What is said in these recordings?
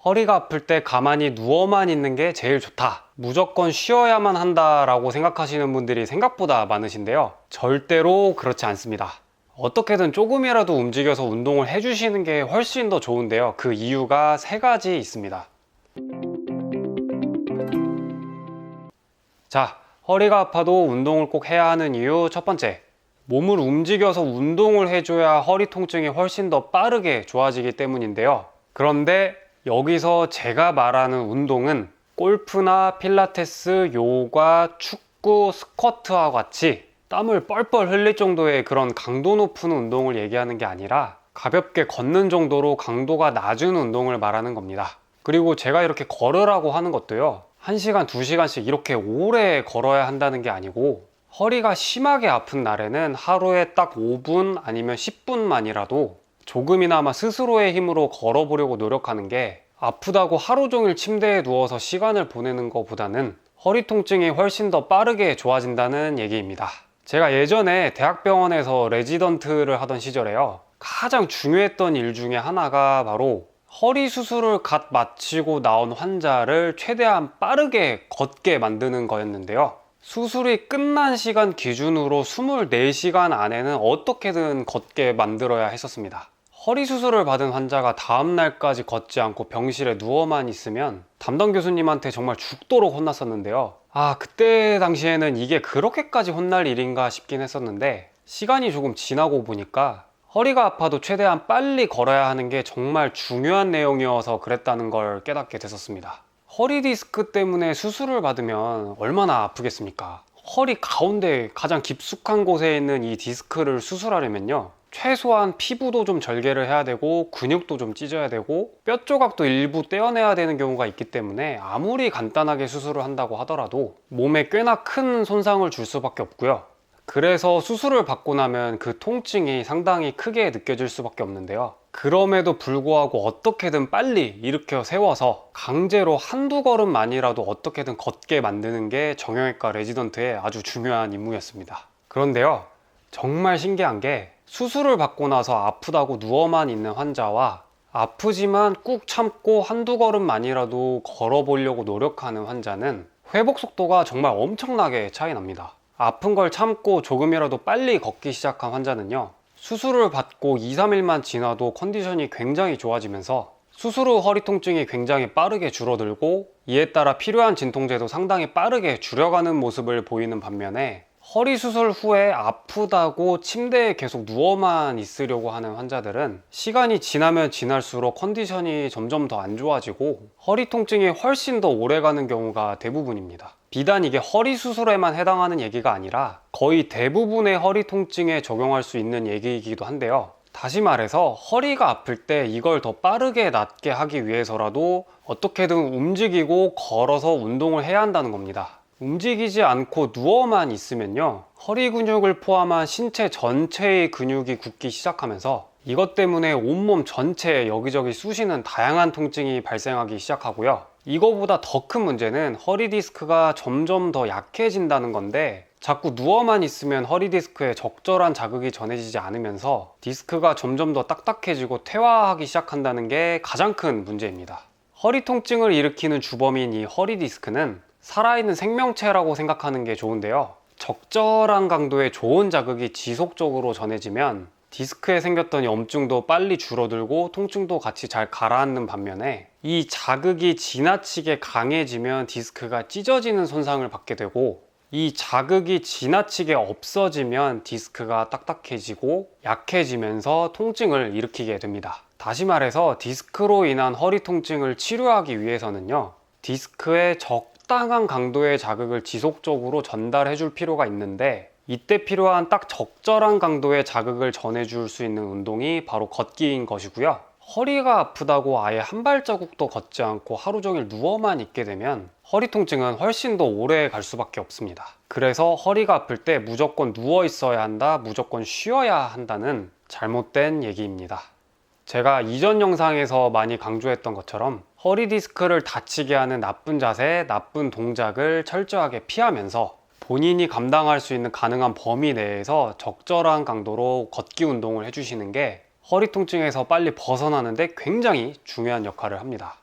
허리가 아플 때 가만히 누워만 있는 게 제일 좋다. 무조건 쉬어야만 한다라고 생각하시는 분들이 생각보다 많으신데요. 절대로 그렇지 않습니다. 어떻게든 조금이라도 움직여서 운동을 해주시는 게 훨씬 더 좋은데요. 그 이유가 세 가지 있습니다. 자, 허리가 아파도 운동을 꼭 해야 하는 이유 첫 번째. 몸을 움직여서 운동을 해줘야 허리 통증이 훨씬 더 빠르게 좋아지기 때문인데요. 그런데 여기서 제가 말하는 운동은 골프나 필라테스, 요가, 축구, 스쿼트와 같이 땀을 뻘뻘 흘릴 정도의 그런 강도 높은 운동을 얘기하는 게 아니라 가볍게 걷는 정도로 강도가 낮은 운동을 말하는 겁니다. 그리고 제가 이렇게 걸으라고 하는 것도요, 1시간, 2시간씩 이렇게 오래 걸어야 한다는 게 아니고 허리가 심하게 아픈 날에는 하루에 딱 5분 아니면 10분만이라도 조금이나마 스스로의 힘으로 걸어보려고 노력하는 게 아프다고 하루 종일 침대에 누워서 시간을 보내는 것보다는 허리 통증이 훨씬 더 빠르게 좋아진다는 얘기입니다. 제가 예전에 대학병원에서 레지던트를 하던 시절에요, 가장 중요했던 일 중에 하나가 바로 허리 수술을 갓 마치고 나온 환자를 최대한 빠르게 걷게 만드는 거였는데요. 수술이 끝난 시간 기준으로 24시간 안에는 어떻게든 걷게 만들어야 했었습니다. 허리 수술을 받은 환자가 다음날까지 걷지 않고 병실에 누워만 있으면 담당 교수님한테 정말 죽도록 혼났었는데요. 그때 당시에는 이게 그렇게까지 혼날 일인가 싶긴 했었는데, 시간이 조금 지나고 보니까 허리가 아파도 최대한 빨리 걸어야 하는 게 정말 중요한 내용이어서 그랬다는 걸 깨닫게 됐었습니다. 허리 디스크 때문에 수술을 받으면 얼마나 아프겠습니까? 허리 가운데 가장 깊숙한 곳에 있는 이 디스크를 수술하려면요, 최소한 피부도 좀 절개를 해야 되고 근육도 좀 찢어야 되고 뼈 조각도 일부 떼어내야 되는 경우가 있기 때문에 아무리 간단하게 수술을 한다고 하더라도 몸에 꽤나 큰 손상을 줄 수밖에 없고요. 그래서 수술을 받고 나면 그 통증이 상당히 크게 느껴질 수밖에 없는데요. 그럼에도 불구하고 어떻게든 빨리 일으켜 세워서 강제로 한두 걸음만이라도 어떻게든 걷게 만드는 게 정형외과 레지던트의 아주 중요한 임무였습니다. 그런데요, 정말 신기한 게 수술을 받고 나서 아프다고 누워만 있는 환자와 아프지만 꾹 참고 한두 걸음만이라도 걸어보려고 노력하는 환자는 회복 속도가 정말 엄청나게 차이 납니다. 아픈 걸 참고 조금이라도 빨리 걷기 시작한 환자는요, 수술을 받고 2, 3일만 지나도 컨디션이 굉장히 좋아지면서 수술 후 허리 통증이 굉장히 빠르게 줄어들고 이에 따라 필요한 진통제도 상당히 빠르게 줄여가는 모습을 보이는 반면에, 허리 수술 후에 아프다고 침대에 계속 누워만 있으려고 하는 환자들은 시간이 지나면 지날수록 컨디션이 점점 더 안 좋아지고 허리 통증이 훨씬 더 오래가는 경우가 대부분입니다. 비단 이게 허리 수술에만 해당하는 얘기가 아니라 거의 대부분의 허리 통증에 적용할 수 있는 얘기이기도 한데요. 다시 말해서 허리가 아플 때 이걸 더 빠르게 낫게 하기 위해서라도 어떻게든 움직이고 걸어서 운동을 해야 한다는 겁니다. 움직이지 않고 누워만 있으면요, 허리 근육을 포함한 신체 전체의 근육이 굳기 시작하면서 이것 때문에 온몸 전체에 여기저기 쑤시는 다양한 통증이 발생하기 시작하고요. 이거보다 더 큰 문제는 허리 디스크가 점점 더 약해진다는 건데, 자꾸 누워만 있으면 허리 디스크에 적절한 자극이 전해지지 않으면서 디스크가 점점 더 딱딱해지고 퇴화하기 시작한다는 게 가장 큰 문제입니다. 허리 통증을 일으키는 주범인 이 허리 디스크는 살아있는 생명체라고 생각하는 게 좋은데요, 적절한 강도의 좋은 자극이 지속적으로 전해지면 디스크에 생겼던 염증도 빨리 줄어들고 통증도 같이 잘 가라앉는 반면에, 이 자극이 지나치게 강해지면 디스크가 찢어지는 손상을 받게 되고, 이 자극이 지나치게 없어지면 디스크가 딱딱해지고 약해지면서 통증을 일으키게 됩니다. 다시 말해서 디스크로 인한 허리 통증을 치료하기 위해서는요, 디스크에 적당한 강도의 자극을 지속적으로 전달해 줄 필요가 있는데, 이때 필요한 딱 적절한 강도의 자극을 전해줄 수 있는 운동이 바로 걷기인 것이고요. 허리가 아프다고 아예 한 발자국도 걷지 않고 하루 종일 누워만 있게 되면 허리 통증은 훨씬 더 오래 갈 수밖에 없습니다. 그래서 허리가 아플 때 무조건 누워 있어야 한다, 무조건 쉬어야 한다는 잘못된 얘기입니다. 제가 이전 영상에서 많이 강조했던 것처럼 허리 디스크를 다치게 하는 나쁜 자세, 나쁜 동작을 철저하게 피하면서 본인이 감당할 수 있는 가능한 범위 내에서 적절한 강도로 걷기 운동을 해주시는 게 허리 통증에서 빨리 벗어나는데 굉장히 중요한 역할을 합니다.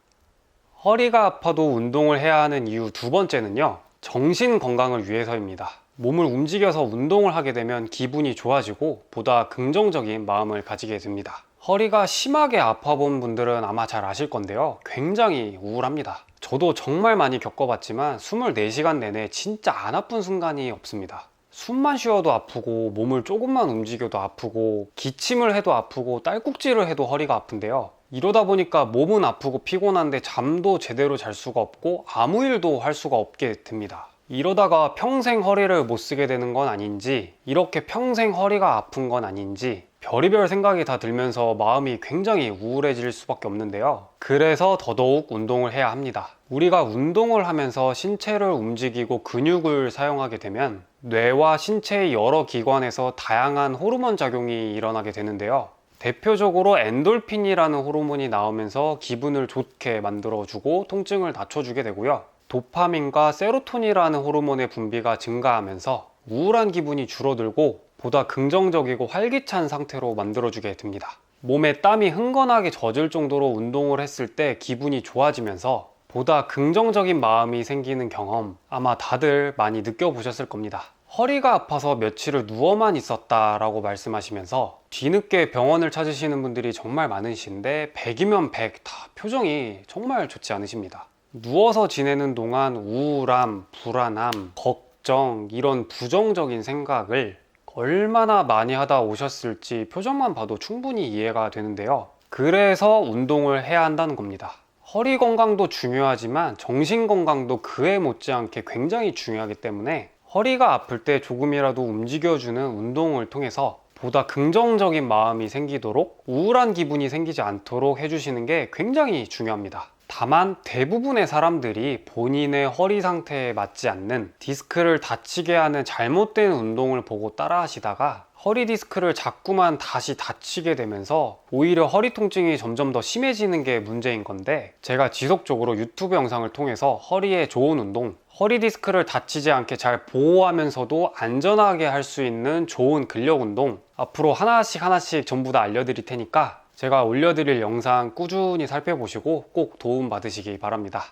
허리가 아파도 운동을 해야 하는 이유 두 번째는요, 정신 건강을 위해서입니다. 몸을 움직여서 운동을 하게 되면 기분이 좋아지고 보다 긍정적인 마음을 가지게 됩니다. 허리가 심하게 아파본 분들은 아마 잘 아실 건데요, 굉장히 우울합니다. 저도 정말 많이 겪어봤지만 24시간 내내 진짜 안 아픈 순간이 없습니다. 숨만 쉬어도 아프고, 몸을 조금만 움직여도 아프고, 기침을 해도 아프고, 딸꾹질을 해도 허리가 아픈데요, 이러다 보니까 몸은 아프고 피곤한데 잠도 제대로 잘 수가 없고 아무 일도 할 수가 없게 됩니다. 이러다가 평생 허리를 못 쓰게 되는 건 아닌지, 이렇게 평생 허리가 아픈 건 아닌지 별의별 생각이 다 들면서 마음이 굉장히 우울해질 수밖에 없는데요, 그래서 더더욱 운동을 해야 합니다. 우리가 운동을 하면서 신체를 움직이고 근육을 사용하게 되면 뇌와 신체의 여러 기관에서 다양한 호르몬 작용이 일어나게 되는데요, 대표적으로 엔돌핀이라는 호르몬이 나오면서 기분을 좋게 만들어주고 통증을 낮춰주게 되고요, 도파민과 세로토닌이라는 호르몬의 분비가 증가하면서 우울한 기분이 줄어들고 보다 긍정적이고 활기찬 상태로 만들어주게 됩니다. 몸에 땀이 흥건하게 젖을 정도로 운동을 했을 때 기분이 좋아지면서 보다 긍정적인 마음이 생기는 경험, 아마 다들 많이 느껴보셨을 겁니다. 허리가 아파서 며칠을 누워만 있었다라고 말씀하시면서 뒤늦게 병원을 찾으시는 분들이 정말 많으신데 100이면 100 다 표정이 정말 좋지 않으십니다. 누워서 지내는 동안 우울함, 불안함, 걱정, 이런 부정적인 생각을 얼마나 많이 하다 오셨을지 표정만 봐도 충분히 이해가 되는데요, 그래서 운동을 해야 한다는 겁니다. 허리 건강도 중요하지만 정신 건강도 그에 못지않게 굉장히 중요하기 때문에 허리가 아플 때 조금이라도 움직여주는 운동을 통해서 보다 긍정적인 마음이 생기도록, 우울한 기분이 생기지 않도록 해주시는 게 굉장히 중요합니다. 다만 대부분의 사람들이 본인의 허리 상태에 맞지 않는, 디스크를 다치게 하는 잘못된 운동을 보고 따라 하시다가 허리 디스크를 자꾸만 다시 다치게 되면서 오히려 허리 통증이 점점 더 심해지는 게 문제인 건데, 제가 지속적으로 유튜브 영상을 통해서 허리에 좋은 운동, 허리 디스크를 다치지 않게 잘 보호하면서도 안전하게 할 수 있는 좋은 근력 운동 앞으로 하나씩 전부 다 알려드릴 테니까 제가 올려드릴 영상 꾸준히 살펴보시고 꼭 도움 받으시기 바랍니다.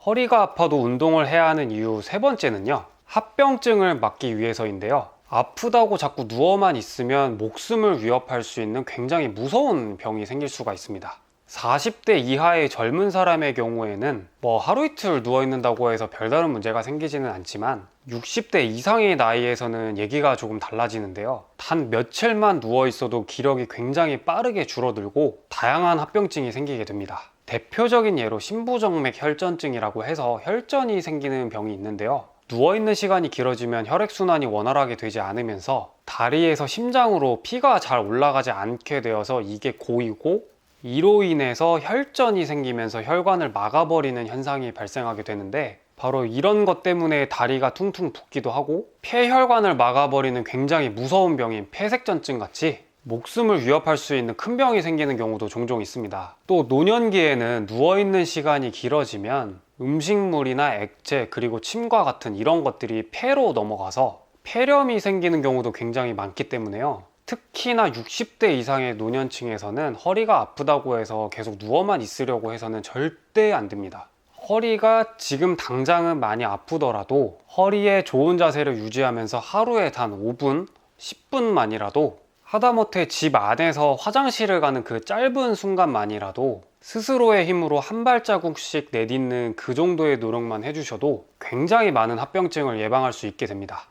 허리가 아파도 운동을 해야 하는 이유 세 번째는요, 합병증을 막기 위해서인데요, 아프다고 자꾸 누워만 있으면 목숨을 위협할 수 있는 굉장히 무서운 병이 생길 수가 있습니다. 40대 이하의 젊은 사람의 경우에는 하루 이틀 누워있는다고 해서 별다른 문제가 생기지는 않지만 60대 이상의 나이에서는 얘기가 조금 달라지는데요, 단 며칠만 누워있어도 기력이 굉장히 빠르게 줄어들고 다양한 합병증이 생기게 됩니다. 대표적인 예로 심부정맥 혈전증이라고 해서 혈전이 생기는 병이 있는데요, 누워있는 시간이 길어지면 혈액순환이 원활하게 되지 않으면서 다리에서 심장으로 피가 잘 올라가지 않게 되어서 이게 고이고, 이로 인해서 혈전이 생기면서 혈관을 막아버리는 현상이 발생하게 되는데, 바로 이런 것 때문에 다리가 퉁퉁 붓기도 하고 폐혈관을 막아버리는 굉장히 무서운 병인 폐색전증 같이 목숨을 위협할 수 있는 큰 병이 생기는 경우도 종종 있습니다. 또 노년기에는 누워있는 시간이 길어지면 음식물이나 액체, 그리고 침과 같은 이런 것들이 폐로 넘어가서 폐렴이 생기는 경우도 굉장히 많기 때문에요, 특히나 60대 이상의 노년층에서는 허리가 아프다고 해서 계속 누워만 있으려고 해서는 절대 안 됩니다. 허리가 지금 당장은 많이 아프더라도 허리에 좋은 자세를 유지하면서 하루에 단 5분, 10분만이라도, 하다못해 집 안에서 화장실을 가는 그 짧은 순간만이라도 스스로의 힘으로 한 발자국씩 내딛는 그 정도의 노력만 해주셔도 굉장히 많은 합병증을 예방할 수 있게 됩니다.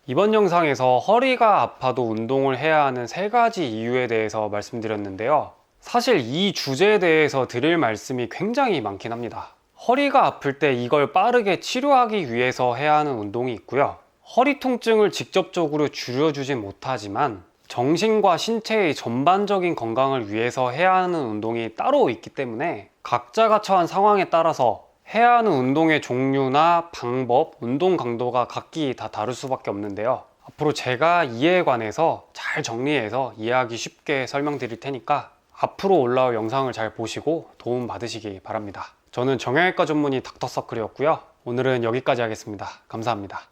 이번 영상에서 허리가 아파도 운동을 해야 하는 3가지 이유에 대해서 말씀드렸는데요, 사실 이 주제에 대해서 드릴 말씀이 굉장히 많긴 합니다. 허리가 아플 때 이걸 빠르게 치료하기 위해서 해야 하는 운동이 있고요, 허리 통증을 직접적으로 줄여주진 못하지만 정신과 신체의 전반적인 건강을 위해서 해야 하는 운동이 따로 있기 때문에 각자가 처한 상황에 따라서 해야 하는 운동의 종류나 방법, 운동 강도가 각기 다 다를 수밖에 없는데요, 앞으로 제가 이에 관해서 잘 정리해서 이해하기 쉽게 설명드릴 테니까 앞으로 올라올 영상을 잘 보시고 도움 받으시기 바랍니다. 저는 정형외과 전문의 닥터서클이었고요, 오늘은 여기까지 하겠습니다. 감사합니다.